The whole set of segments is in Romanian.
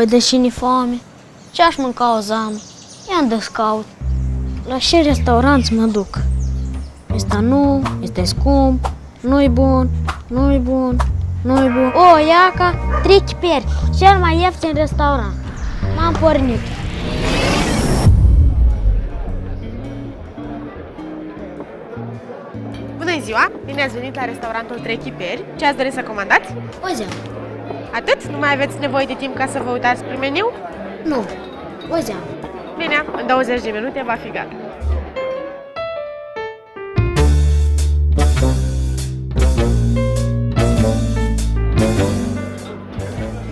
Voi deși ni foame, ce-aș mânca o zamă? I-am descaut. La ce restaurant mă duc? Ăsta nu, este scump, nu-i bun, nu-i bun, nu-i bun. O, iaca, 3 chiperi, cel mai ieftin restaurant. M-am pornit. Bună ziua! Bine ați venit la restaurantul Trei Chiperi. Ce ați dori să comandați? O zeamă. Atât? Nu mai aveți nevoie de timp ca să vă uitați pe meniu? Nu, o zeamă. Bine, în 20 de minute va fi gata.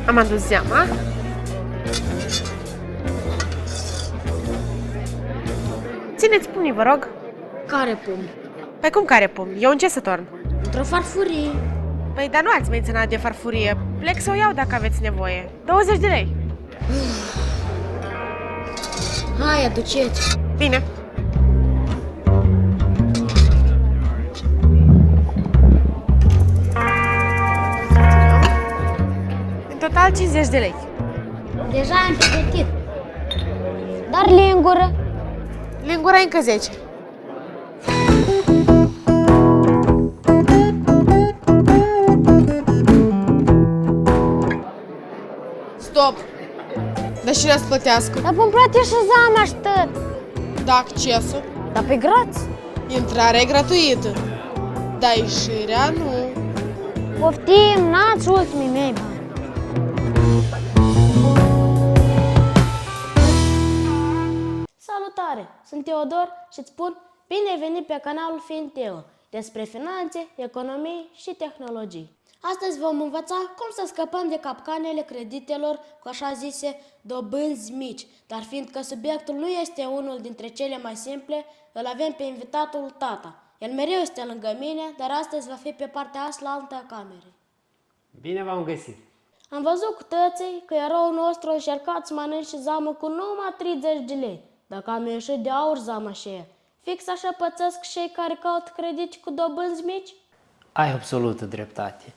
Am adus zeama. Țineți pumnii, vă rog. Care pum? Păi cum care pumni? Eu în ce să torn? Într-o farfurie. Păi dar nu ați menționat de farfurie. Plec să o iau dacă aveți nevoie. 20 de lei. Hai, aduceți. Bine. În total 50 de lei. Deja am pregătit. Dar lingură. Lingura încă 10. Stop! Dar și să plătească? Dar pun plate și zama aștept. Da accesul, Dar pe graț. intrarea e gratuită. Dar ieșirea nu. Poftim, n-ați ultimii mei bani. Salutare! Sunt Teodor și îți spun bine ai venit pe canalul Finteo despre finanțe, economii și tehnologii. Astăzi vom învăța cum să scăpăm de capcanele creditelor cu așa zise dobânzi mici, dar fiindcă subiectul nu este unul dintre cele mai simple, îl avem pe invitatul Tata. El mereu este lângă mine, dar astăzi va fi pe partea aslantă a camerei. Bine v-am găsit! Am văzut cu tății că eroul nostru a încercat să mănânce zamă cu numai 30 de lei. Dacă am ieșit de aur zama și fix așa pățesc cei care caută credit cu dobânzi mici? Ai absolută dreptate.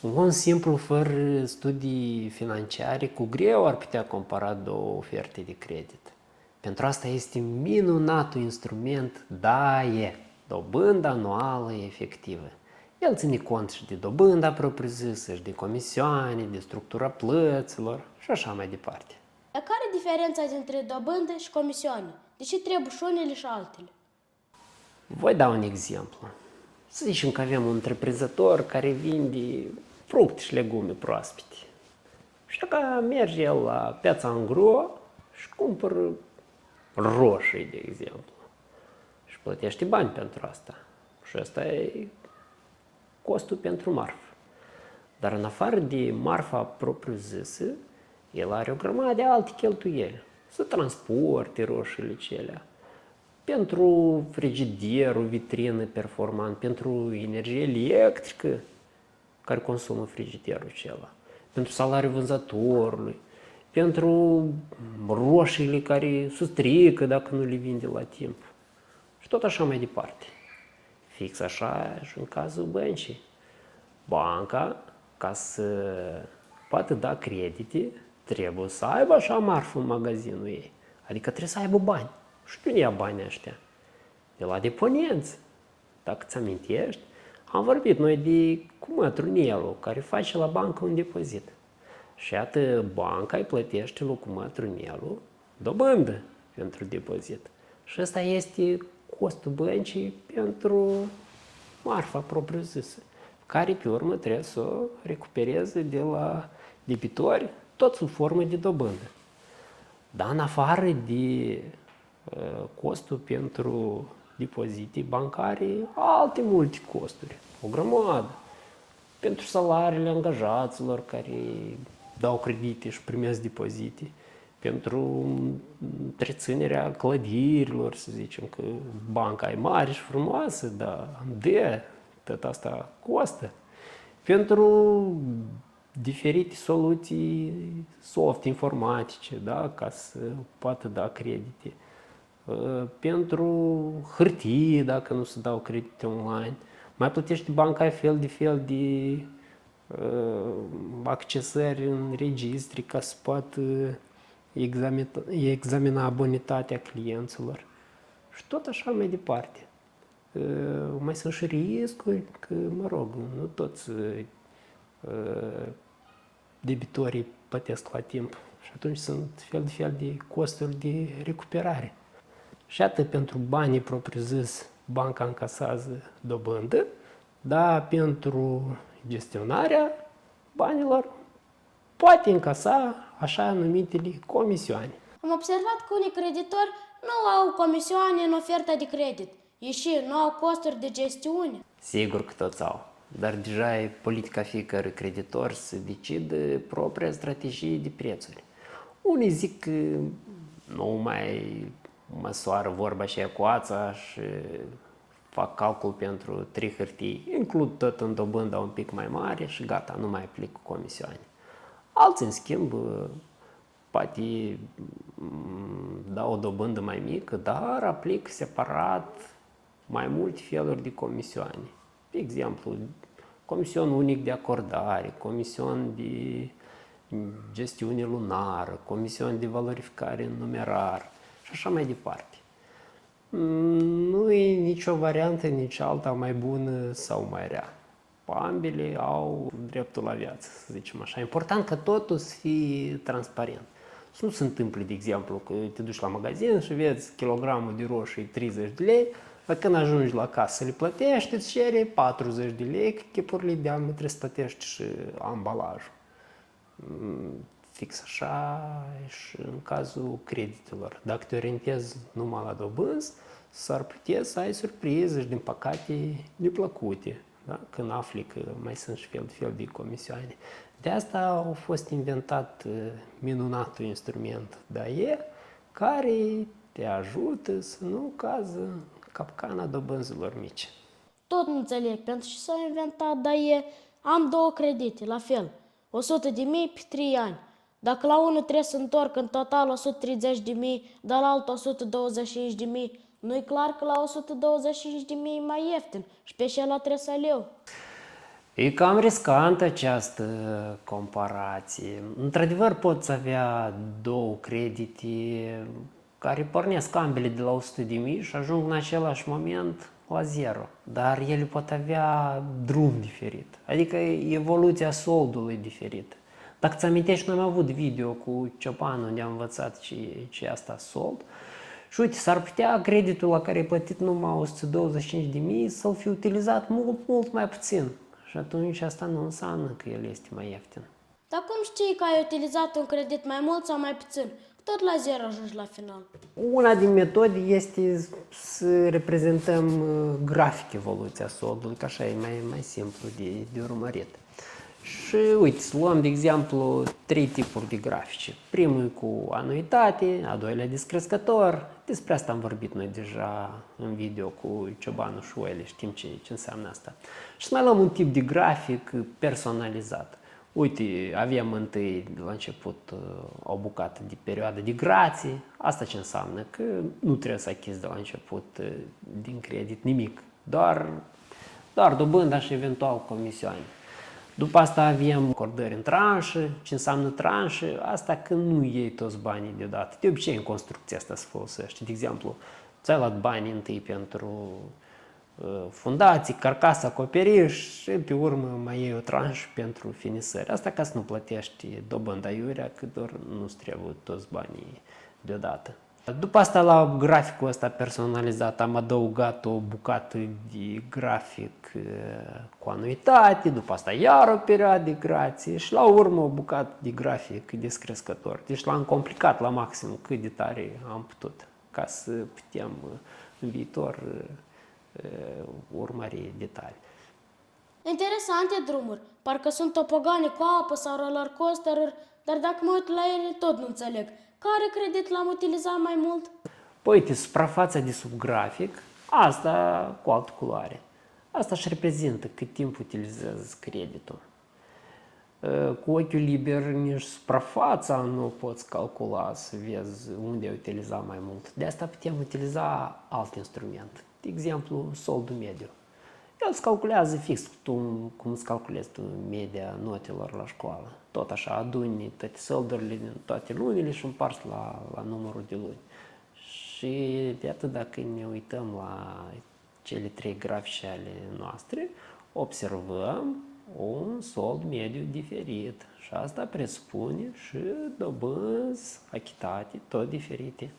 Un om simplu, fără studii financiare, cu greu ar putea compara două oferte de credit. Pentru asta este minunatul instrument DAE, dobândă anuală efectivă. El ține cont și de dobânda propriu-zisă, și de comisioane, de structura plăților și așa mai departe. Dar care e diferența dintre dobândă și comisioane? De ce trebuie și unele și altele? Voi da un exemplu. Să zicem că avem un întreprinzător care vinde fructe și legume proaspete. Și dacă merge el la piața Angro și cumpără roșii, de exemplu, și plătește bani pentru asta. Și asta e costul pentru marfă. Dar în afară de marfa propriu-zisă, el are o grămadă de alte cheltuieli. Să transporte roșiile celea, pentru frigider, o vitrină performant, pentru energie electrică care consumă frigiderul acela, pentru salariul vânzătorului, pentru roșiile care se strică dacă nu le vinde la timp. Și tot așa mai departe. Fix așa și în cazul băncii. Banca, ca să poată da credite, trebuie să aibă așa marfă în magazinul ei. Adică trebuie să aibă bani. Și de unde ia banii ăștia? De la deponenți. Dacă ți amintești, am vorbit noi de cumătru Nelu, care face la bancă un depozit. Și iată, banca îi plătește lui cumătru Nelu dobândă pentru depozit. Și ăsta este costul băncii pentru marfa propriu-zisă, care pe urmă trebuie să o recupereze de la debitori, tot sub formă de dobândă. Dar în afară de costul pentru depozite bancare, alte multe costuri, o grămadă. Pentru salariile angajaților care dau credite și primesc depozite, pentru întreținerea clădirilor, să zicem că banca e mare și frumoasă, dar tot asta costă. Pentru diferite soluții soft informatice, da, ca să poată da credite. Pentru hârtie, dacă nu se dau credite online. Mai plătește banca fel de accesări în registri ca să poată examina bonitatea clienților și tot așa mai departe. Mai sunt și riscuri, că, mă rog, nu toți debitorii plătesc la timp și atunci sunt fel de costuri de recuperare. Și atât pentru banii propriu-zis, banca încasează dobândă, dar pentru gestionarea banilor poate încasa așa numitele comisioane. Am observat că unii creditori nu au comisioane în oferta de credit. Ei și nu au costuri de gestiune. Sigur că toți au, dar deja e politica fiecărui creditor să decidă propria strategie de prețuri. Unii zic că nu mai măsoară vorba și cu ața și fac calcul pentru 3 hârtii, includ tot în dobânda un pic mai mare și gata, nu mai aplic comisioane. Alții, în schimb, poate dau o dobândă mai mică, dar aplic separat mai multe feluri de comisioane. De exemplu, comision unic de acordare, comision de gestiune lunară, comision de valorificare în numerar și așa mai departe. Nu e nicio variantă, nici alta mai bună sau mai rea. Ambele au dreptul la viață, să zicem așa. Important ca totul să fie transparent. Să nu se întâmple, de exemplu, că te duci la magazin și vezi kilogramul de roșii 30 de lei, dar când ajungi la casă să le plătești, îți cere 40 de lei, că chipurile de am trebuie să plătești și ambalajul. Fix așa și în cazul creditelor. Dacă te orientezi numai la dobânzi, s-ar putea să ai surprize și, din păcate, neplăcute. Da? Când afli că mai sunt și fel de comisioane. De asta a fost inventat minunatul instrument DAE, care te ajută să nu cază în capcana dobânzilor mici. Tot nu înțeleg, pentru ce s-a inventat DAE. Am 2 credite, la fel, 100.000 pe 3 ani. Dacă la unul trebuie să întorc în total 130.000, dar la altul 125.000, nu-i clar că la 125.000 e mai ieftin și pe celălalt trebuie să aleu. E cam riscantă această comparație. Într-adevăr, poți avea 2 credite care pornesc ambele de la 100.000 și ajung în același moment la 0. Dar ele pot avea drum diferit, adică evoluția soldului diferită. Dacă ți amintești, noi am avut video cu Ciopan unde am învățat ce e asta sold. Și uite, s-ar putea creditul la care ai plătit numai 125.000 să-l fi utilizat mult mai puțin. Și atunci asta nu înseamnă că el este mai ieftin. Dar cum știi că ai utilizat un credit mai mult sau mai puțin? Tot la 0 ajungi la final. Una din metode este să reprezentăm grafic evoluția soldului, că așa e mai simplu de urmărit. Și uite, să luăm de exemplu 3 tipuri de grafice. Primul cu anuitate, a doilea descrescător. Despre asta am vorbit noi deja în video cu Ciobanu și Oile, știm ce înseamnă asta. Și să mai luăm un tip de grafic personalizat. Uite, avem întâi la început o bucată de perioadă de grație. Asta ce înseamnă? Că nu trebuie să achizi de la început din credit nimic, doar dobânda și eventual comisioane. După asta avem acordări în tranșă. Ce înseamnă tranșă? Asta când nu iei toți banii deodată. De obicei în construcția asta se folosește. De exemplu, ți-ai luat banii întâi pentru fundații, carcasă, acoperiș și pe urmă mai iei o tranșă pentru finisări. Asta ca să nu plătești dobânda iurea, că doar nu-ți trebuie toți banii deodată. După asta, la graficul ăsta personalizat, am adăugat o bucată de grafic cu anuitate, după asta iar o perioadă de grație și la urmă o bucată de grafic descrescător. Deci l-am complicat la maxim cât de tare am putut, ca să putem în viitor urmări detalii. Interesante drumuri, parcă sunt topogane cu apă sau roller coaster-uri, dar dacă mă uit la ele tot nu înțeleg. Care credit l-am utilizat mai mult? Păi, uite, suprafața de sub grafic, asta cu altă culoare. Asta își reprezintă cât timp utilizezi creditul. Cu ochiul liber nici suprafața nu poți calcula să vezi unde ai utilizat mai mult. De asta putem utiliza alt instrument. De exemplu, soldul mediu. El îți calculează fix cum îți calculezi tu media notelor la școală. Tot așa, aduni toate soldurile din toate lunile și împarți la numărul de luni. Și de atât dacă ne uităm la cele 3 grafice ale noastre, observăm un sold mediu diferit. Și asta presupune și dobânzi achitate tot diferite.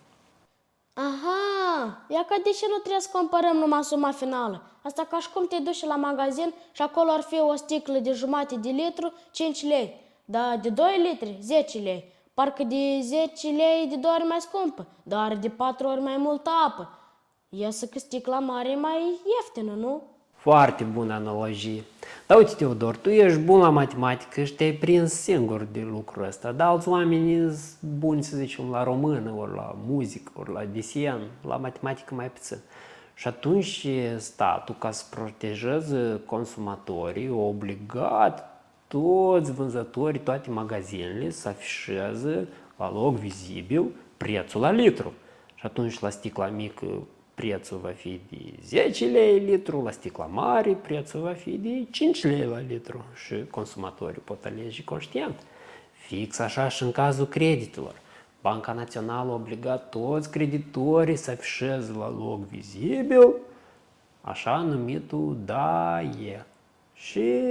Aha, ia că de ce nu trebuie să comparăm numai suma finală? Asta ca și cum te duci la magazin și acolo ar fi o sticlă de jumate de litru, 5 lei. Dar de 2 litri, 10 lei. Parcă de 10 lei de 2 ori mai scumpă, dar are de 4 ori mai multă apă. Iasă că sticla mare e mai ieftină, nu? Foarte bună analogie. Dar uite, Teodor, tu ești bun la matematică și te-ai prins singur de lucrul ăsta, dar alți oameni sunt buni, să zicem, la română, ori la muzică, ori la desen, la matematică mai puțin. Și atunci statul, ca să protejeze consumatorii, a obligat toți vânzătorii, toate magazinele să afișeze la loc vizibil prețul la litru. Și atunci la sticla mică prețul va fi de 10 lei litru, la sticla mare prețul va fi de 5 lei la litru și consumatorii pot alege conștient. Fix așa și în cazul creditelor. Banca Națională a obligat toți creditorii să afișeze la loc vizibil așa numitul DAIE. Și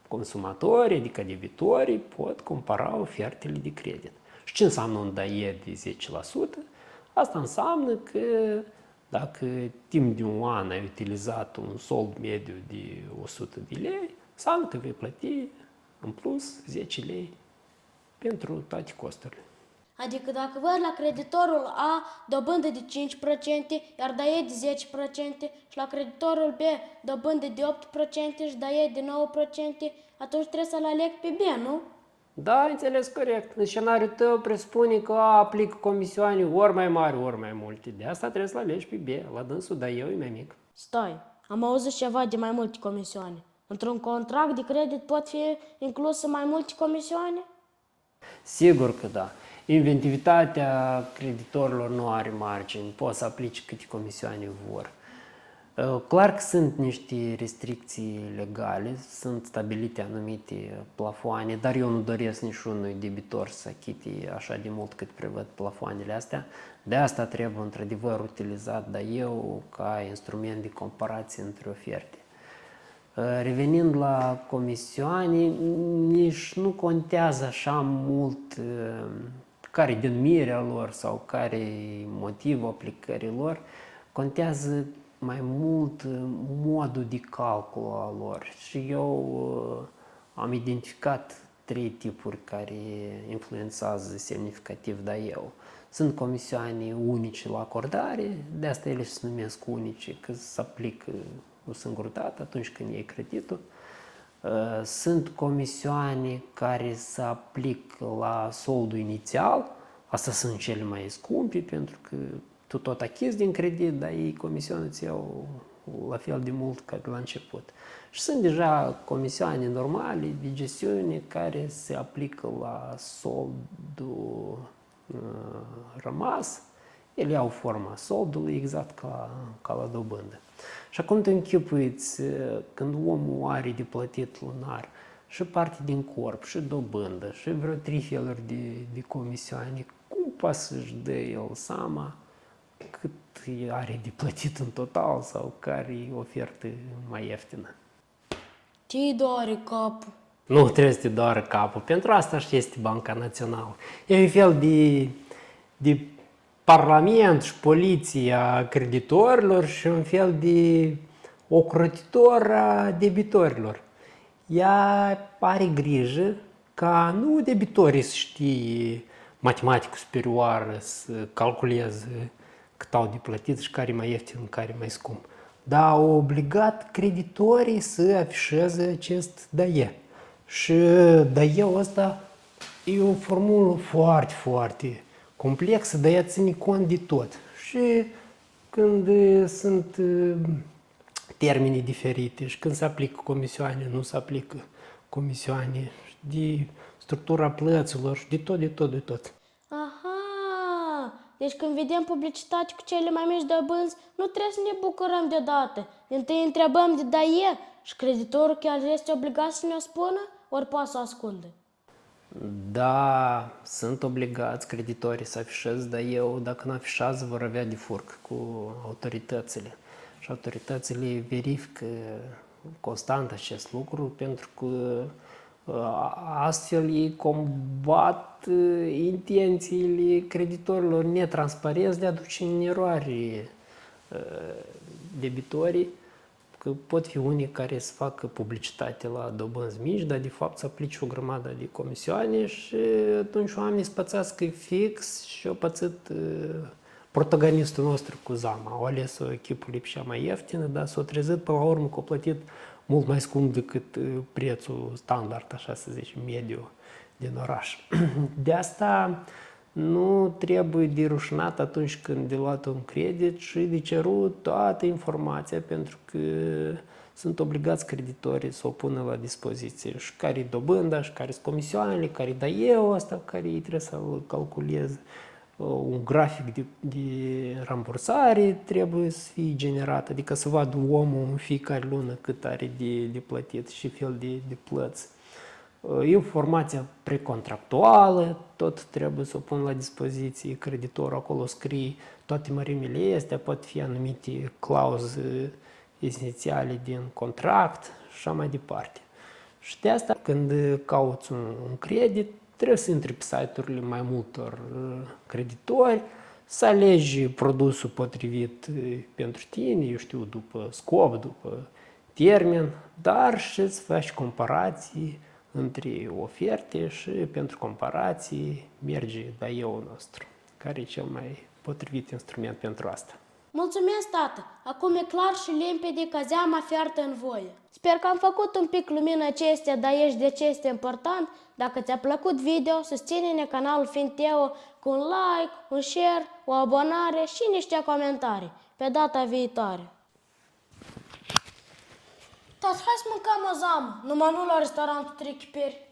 consumatorii, adică debitorii, pot compara ofertele de credit. Și ce înseamnă un DAIE de 10%? Asta înseamnă că dacă timp de un an ai utilizat un sold mediu de 100 de lei, înseamnă că vei plăti în plus 10 lei pentru toate costurile. Adică dacă văd la creditorul A dobândă de 5%, iar DAIE de 10% și la creditorul B dobândă de 8% și DAIE de 9%, atunci trebuie să-l aleg pe B, nu? Da, înțeles corect. În scenariul tău presupune că A aplică comisioane ori mai mari, ori mai multe. De asta trebuie să-l alegi pe B. La dânsul DAIE-ul e mai mic. Stai, am auzit ceva de mai multe comisioane. Într-un contract de credit pot fi incluse mai multe comisioane? Sigur că da. Inventivitatea creditorilor nu are margini. Poți să aplici câte comisioane vor. Clar că sunt niște restricții legale, sunt stabilite anumite plafoane, dar eu nu doresc niciunui debitor să achite așa de mult cât prevăd plafoanele astea. De asta trebuie într-adevăr utilizat DAIE-ul ca instrument de comparație între oferte. Revenind la comisioane, nici nu contează așa mult care e denumirea lor sau care e motivul aplicării lor, contează mai mult modul de calcul al lor. Și eu am identificat 3 tipuri care influențează semnificativ DAIE-ul. Sunt comisioane unice la acordare, de asta ele se numesc unice, că se aplică o singură dată atunci când iei creditul. Sunt comisioane care se aplică la soldul inițial, astea sunt cele mai scumpe pentru că tu tot achizi din credit, dar ei comisioane îți iau la fel de mult ca de la început. Și sunt deja comisioane normale de gestiune care se aplică la soldul rămas. Ele au forma soldului exact ca la dobândă. Și acum te închipuiți, când omul are de plătit lunar și parte din corp, și dobândă, și vreo 3 feluri de comisioane, cum poate să-și dea el seama cât are de plătit în total sau care e ofertă mai ieftină? Ce-i doare capul? Nu trebuie să te doară capul. Pentru asta și este Banca Națională. E un fel de parlament și poliție a creditorilor și un fel de ocrotitor a debitorilor. Ea are grijă ca nu debitorii să știe matematică superioară, să calculeze cât au de plătit și care e mai ieftin, care e mai scump. Dar au obligat creditorii să afișeze acest DAIE. Și DAIE-ul ăsta e o formulă foarte, foarte complexă, dar ea ține cont de tot. Și când sunt termene diferite și când se aplică comisioane, nu se aplică comisioane, de structura plăților și de tot. Aha, deci când vedem publicitate cu cele mai mici dobânzi, nu trebuie să ne bucurăm deodată. Întâi întrebăm de daie și creditorul chiar este obligat să ne-o spună, ori poate să o ascundă? Da, sunt obligați creditorii să afișeze, dar dacă nu afișează, vor avea de furc cu autoritățile. Și autoritățile verifică constant acest lucru, pentru că astfel ei combat intențiile creditorilor netransparenți de a duce în eroare debitorii, că pot fi unii care să facă publicitate la dobânzi mici, dar de fapt să aplice o grămadă de comisioane și atunci oamenii să pățească fix și au pățit protagonistul nostru cu Zama. Au ales-o echipului cea mai ieftină, dar s-au trezit pe la urmă că au plătit mult mai scump decât prețul standard, așa să zicem, mediu din oraș. De asta nu trebuie de rușinat atunci când de luat un credit și de cerut toată informația, pentru că sunt obligați creditorii să o pună la dispoziție. Și care-i dobânda, și care-s comisioanele, care-i daie-ul ăsta, care ei trebuie să-l calculeze. Un grafic de rambursare trebuie să fie generat, adică să vadă omul în fiecare lună cât are de plătit și fel de plăți. Informația precontractuală, tot trebuie să o pun la dispoziție creditorul, acolo scrie toate mărimile astea, pot fi anumite clauze esențiale din contract și așa mai departe. Și de asta, când cauți un credit, trebuie să intri pe site-urile mai multor creditori, să alegi produsul potrivit pentru tine, eu știu, după scop, după termen, dar și să faci comparații între oferte și pentru comparații merge daie-ul nostru, care e cel mai potrivit instrument pentru asta. Mulțumesc, tată! Acum e clar și limpede că zeama fiartă în voie. Sper că am făcut un pic lumină ce este daie și de ce este important. Dacă ți-a plăcut video, susține-ne canalul Finteo cu un like, un share, o abonare și niște comentarii. Pe data viitoare! Tati, hai să mâncăm o zamă, numai nu la restaurantul Trei Chiperi.